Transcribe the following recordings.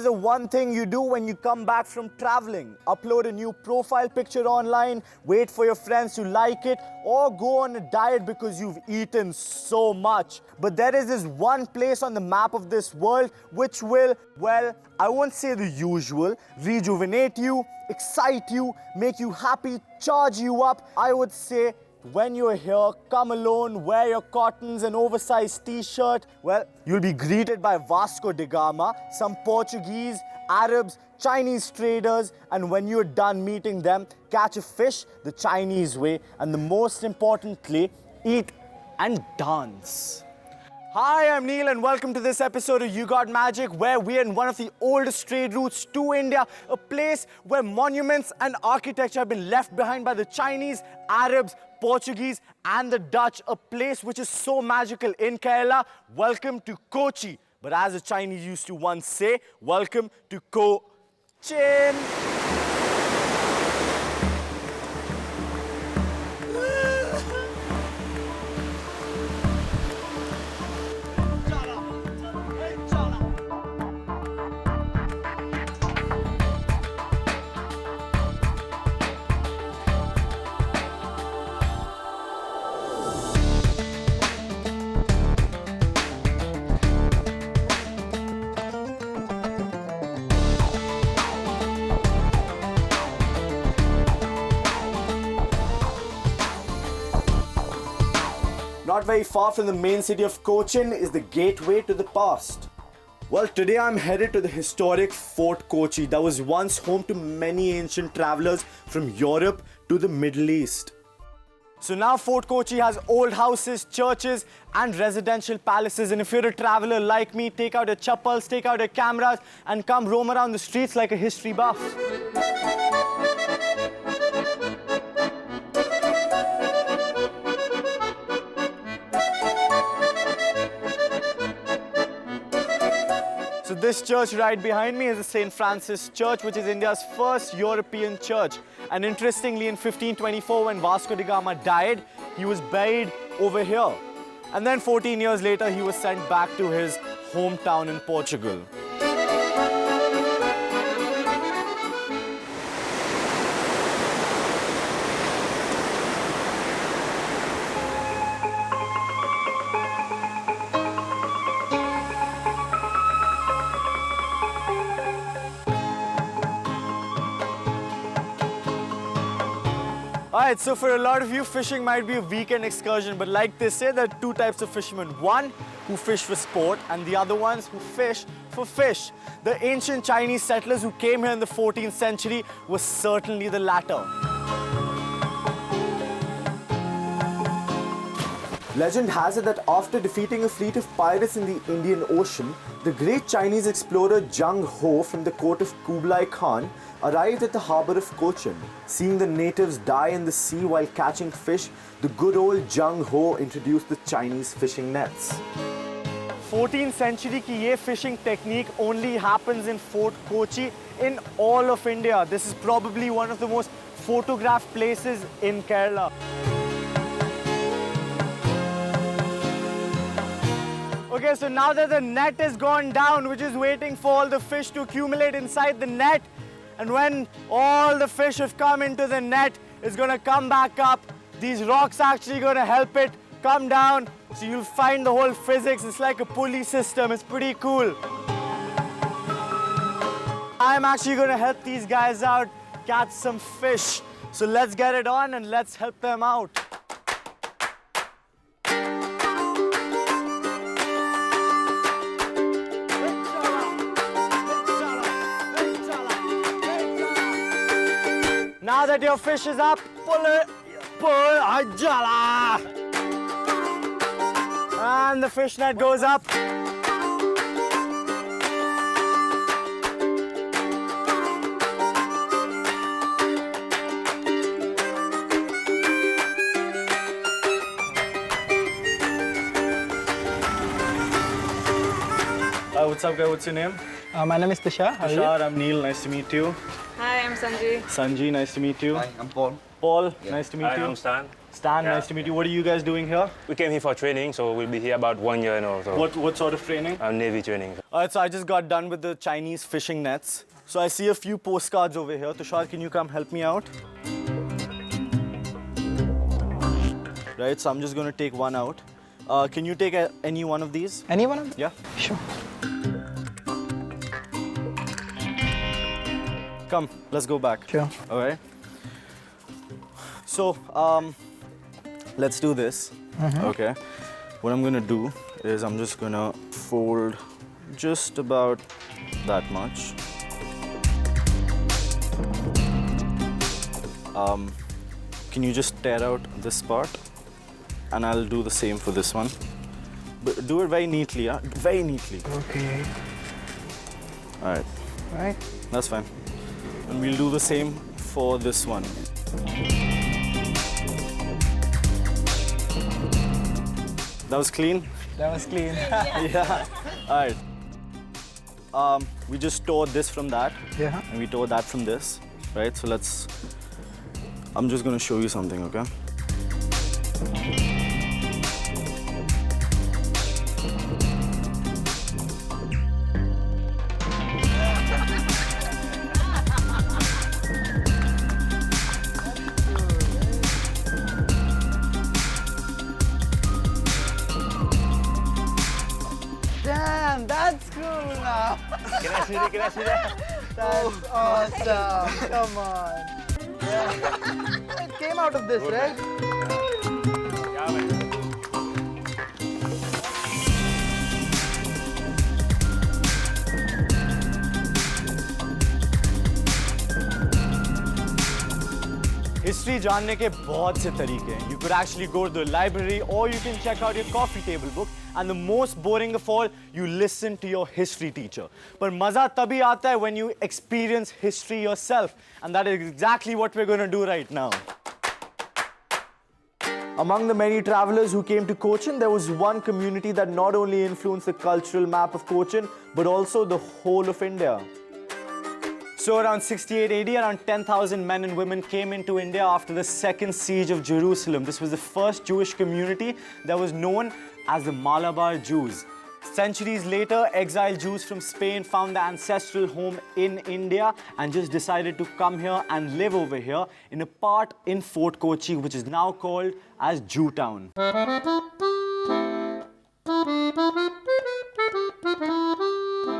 is the one thing you do when you come back from traveling? Upload a new profile picture online, wait for your friends to like it, or go on a diet because you've eaten so much. But there is this one place on the map of this world which will, well, I won't say the usual, rejuvenate you, excite you, make you happy, charge you up. I would say when you're here, come alone, wear your cottons and oversized t-shirt. Well, you'll be greeted by Vasco da Gama, some Portuguese, Arabs, Chinese traders, and when you're done meeting them, catch a fish the Chinese way, and the most importantly, eat and dance. Hi, I'm Neel and welcome to this episode of You Got Magic, where we're in one of the oldest trade routes to India, a place where monuments and architecture have been left behind by the Chinese, Arabs, Portuguese and the Dutch, a place which is so magical in Kerala. Welcome to Kochi. But as the Chinese used to once say, welcome to Cochin. Not very far from the main city of Cochin is the gateway to the past. Well, today I'm headed to the historic Fort Kochi that was once home to many ancient travelers from Europe to the Middle East. So now Fort Kochi has old houses, churches and residential palaces, and if you're a traveler like me, take out your chappals, take out your cameras and come roam around the streets like a history buff. So this church right behind me is the St. Francis Church, which is India's first European church. And interestingly, in 1524, when Vasco da Gama died, he was buried over here. And then 14 years later, he was sent back to his hometown in Portugal. Alright, so for a lot of you, fishing might be a weekend excursion, but like they say, there are two types of fishermen. One who fish for sport and the other ones who fish for fish. The ancient Chinese settlers who came here in the 14th century were certainly the latter. Legend has it that after defeating a fleet of pirates in the Indian Ocean, the great Chinese explorer Zheng Ho from the court of Kublai Khan arrived at the harbour of Cochin. Seeing the natives die in the sea while catching fish, the good old Zheng Ho introduced the Chinese fishing nets. 14th century ki ye fishing technique only happens in Fort Kochi in all of India. This is probably one of the most photographed places in Kerala. Okay, so now that the net is gone down, we're just waiting for all the fish to accumulate inside the net. And when all the fish have come into the net, it's going to come back up. These rocks are actually going to help it come down. So you'll find the whole physics. It's like a pulley system. It's pretty cool. I'm actually going to help these guys out catch some fish. So let's get it on and let's help them out. Now that your fish is up, pull it, ajala. And the fish net goes up. What's up, guy? What's your name? My name is Tushar. How are you? Tushar, I'm Neel. Nice to meet you. Hi, I'm Sanjay. Sanji, nice to meet you. Hi, I'm Paul. Paul, nice to meet Hi, you. I'm Stan. Stan, nice to meet you. What are you guys doing here? We came here for training, so we'll be here about 1 year now. So What sort of training? Navy training. Alright, so I just got done with the Chinese fishing nets. So I see a few postcards over here. Tushar, can you come help me out? Right, so I'm just going to take one out. Can you take any one of these? Any one of them? Yeah. Sure. Come, let's go back. Sure. All right. So, let's do this. Okay. What I'm gonna do is I'm just gonna fold just about that much. Can you just tear out this part? And I'll do the same for this one. But do it very neatly, yeah? Very neatly. Okay. All right. Right. That's fine. And we'll do the same for this one. That was clean? That was clean. Yeah. All right. We just tore this from that. Yeah. And we tore that from this. Right? So I'm just going to show you something, okay? Damn, that's cool now. Can I see that? Can I see that? That's awesome. Come on. Yeah. It came out of this, right? Yeah, man. History जानने के बहुत से तरीके हैं. You could actually go to the library or you can check out your coffee table book. And the most boring of all, you listen to your history teacher. पर मजा तभी आता है when you experience history yourself. And that is exactly what we're going to do right now. Among the many travelers who came to Cochin, there was one community that not only influenced the cultural map of Cochin, but also the whole of India. So around 68 AD, around 10,000 men and women came into India after the second siege of Jerusalem. This was the first Jewish community that was known as the Malabar Jews. Centuries later, exiled Jews from Spain found their ancestral home in India and just decided to come here and live over here in a part in Fort Kochi, which is now called as Jewtown.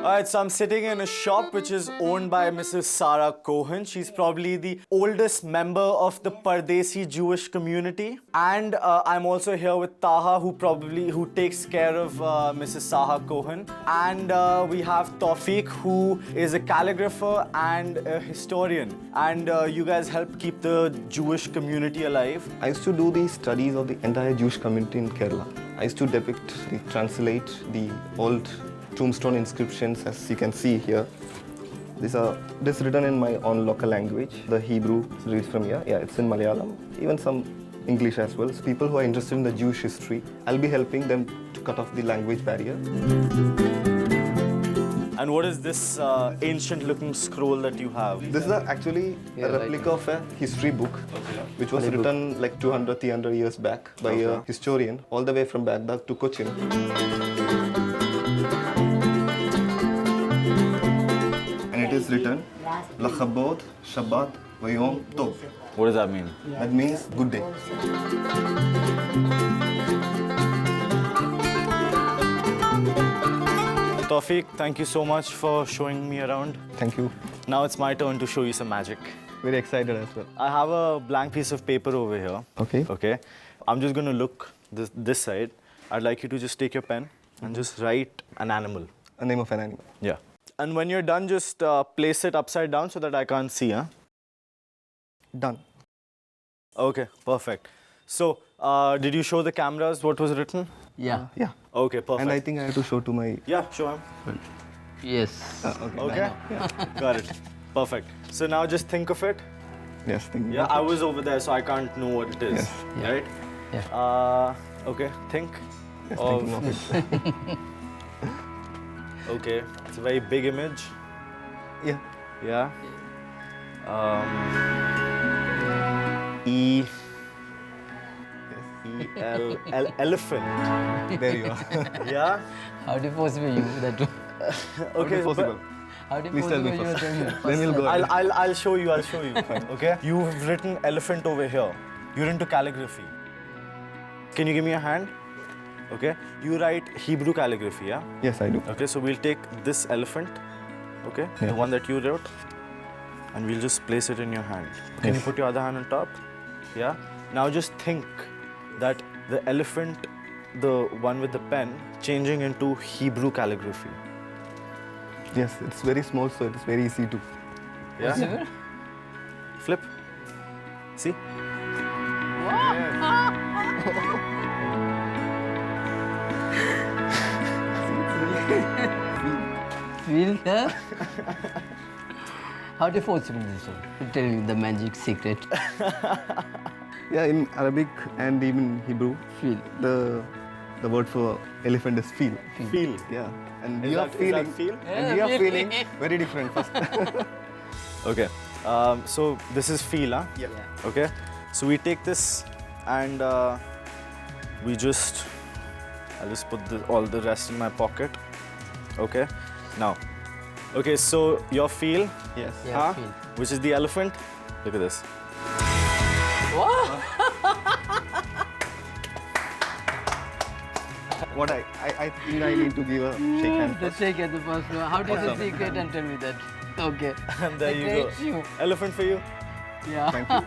Alright, so I'm sitting in a shop which is owned by Mrs. Sarah Cohen. She's probably the oldest member of the Pardesi Jewish community. And I'm also here with Taha, who takes care of Mrs. Sarah Cohen. And we have Tawfiq, who is a calligrapher and a historian. And you guys help keep the Jewish community alive. I used to do the studies of the entire Jewish community in Kerala. I used to translate the old tombstone inscriptions, as you can see here. This is written in my own local language. The Hebrew reads from here. Yeah, it's in Malayalam. Even some English as well. So people who are interested in the Jewish history, I'll be helping them to cut off the language barrier. And what is this ancient-looking scroll that you have? This is actually a replica of a history book, which was written like 200, 300 years back by a historian, all the way from Baghdad to Cochin. And it is written, Lakhabod, Shabbat, Vayom, Tov. What does that mean? That means good day. Tawfiq, thank you so much for showing me around. Thank you. Now it's my turn to show you some magic. Very excited as well. I have a blank piece of paper over here. Okay. Okay. I'm just going to look this side. I'd like you to just take your pen and just write an animal. A name of an animal. Yeah. And when you're done, just place it upside down so that I can't see, huh? Done. Okay, perfect. So, did you show the cameras what was written? Yeah. Yeah. Okay, perfect. And I think I have to show to my... Yeah, show him. Yes. Okay? Got it. Perfect. So now just think of it. Yes, thank you. Yeah, I was over there, so I can't know what it is. Yes. Yeah. Right? Yeah. Okay, think. Yes, of, thinking of it. okay, it's a very big image. Yeah. Yeah. E. Elephant. There you are. Yeah. How do you possible you that? Okay. Possible. How do you Please tell me possible you first. tell me? Then we'll go ahead. I'll show you. Okay. You've written elephant over here. You're into calligraphy. Can you give me a hand? Okay. You write Hebrew calligraphy, yeah? Yes, I do. Okay. So we'll take this elephant. Okay. Yeah. The one that you wrote, and we'll just place it in your hand. Can you Yes. put your other hand on top? Yeah. Now just think that the elephant, the one with the pen, changing into Hebrew calligraphy. Yes, it's very small, so it's very easy to. Yeah. Possible? Flip. See? Feel the. How do you possible this one? To tell you the magic secret. Yeah, in Arabic and even Hebrew, Feel. the word for elephant is feel. Feel. Yeah, and Is we are that feeling. feel? And we are feeling very different first. Okay. So this is feel, huh? Yeah. Okay. So we take this and we just. I'll just put all the rest in my pocket. Okay. Now. Okay. So your feel. Yes. Yeah, Huh? feel. Which is the elephant. Look at this. What I think I need to give a shake hand. The shake at the first one. How do you the secret and tell me that? Okay. And there you Great go. you. Elephant for you. Yeah. Thank you.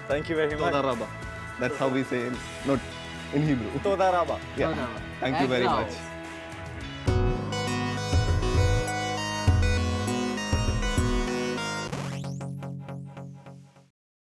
Thank you very much. Todaraba. That's how we say not in Hebrew. Todaraba. Yeah. Thank you very Now. much.